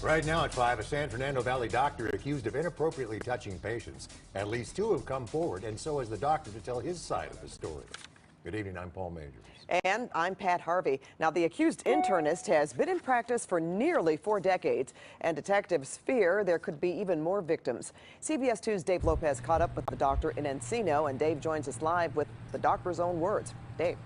Right now at 5, a San Fernando Valley doctor accused of inappropriately touching patients. At least 2 have come forward, and so has the doctor to tell his side of the story. Good evening, I'm Paul Majors. And I'm Pat Harvey. Now, the accused internist has been in practice for nearly 4 decades, and detectives fear there could be even more victims. CBS 2's Dave Lopez caught up with the doctor in Encino, and Dave joins us live with the doctor's own words. Dave.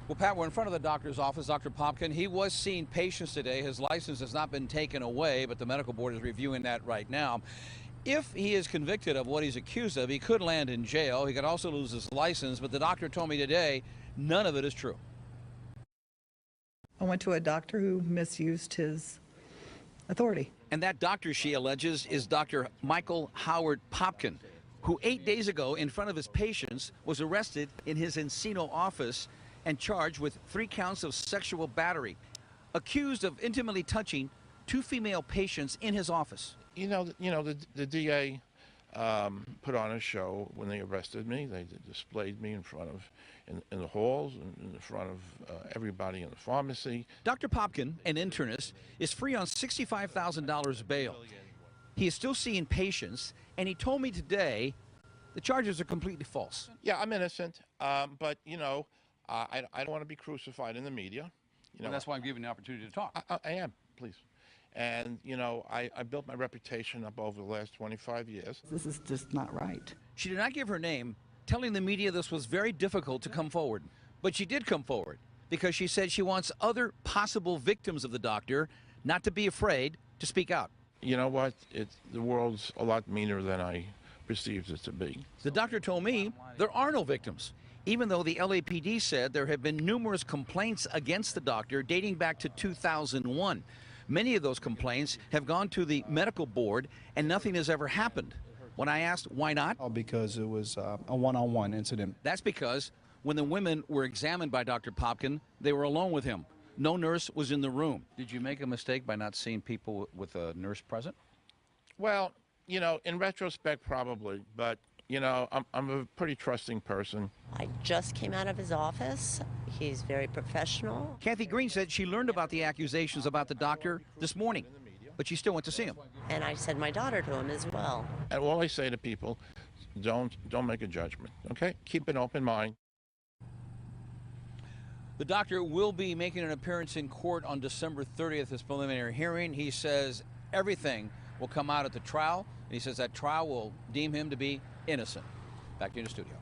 Well, Pat, we're in front of the doctor's office, Dr. Popkin. He was seeing patients today. His license has not been taken away, but the medical board is reviewing that right now. If he is convicted of what he's accused of, he could land in jail. He could also lose his license, but the doctor told me today none of it is true. I went to a doctor who misused his authority. And that doctor, she alleges, is Dr. Michael Popkin, who 8 days ago, in front of his patients, was arrested in his Encino office and charged with 3 counts of sexual battery, accused of intimately touching 2 female patients in his office. The DA put on a show when they arrested me. They displayed me in the halls, and in front of everybody in the pharmacy. Dr. Popkin, an internist, is free on $65,000 bail. He is still seeing patients, and he told me today the charges are completely false. Yeah, I'm innocent, but I don't want to be crucified in the media. And that's why I'm giving you the opportunity to talk. I am, please. And, I built my reputation up over the last 25 years. This is just not right. She did not give her name, telling the media this was very difficult to come forward. But she did come forward because she said she wants other possible victims of the doctor not to be afraid to speak out. You know what? The world's a lot meaner than I perceived it to be. The doctor told me there are no victims, even though the LAPD said there have been numerous complaints against the doctor dating back to 2001. Many of those complaints have gone to the medical board, and nothing has ever happened. When I asked why not? Because it was a one-on-one incident. That's because when the women were examined by Dr. Popkin, they were alone with him. No nurse was in the room. Did you make a mistake by not seeing people with a nurse present? Well, in retrospect, probably, but I'm a pretty trusting person. I just came out of his office. He's very professional. Kathy Green said she learned about the accusations about the doctor this morning, but she still went to see him. And I sent my daughter to him as well. And all I say to people, don't make a judgment, okay? Keep an open mind. The doctor will be making an appearance in court on December 30th, his preliminary hearing. He says everything will come out at the trial. And he says that trial will deem him to be innocent. Back to you in the studio.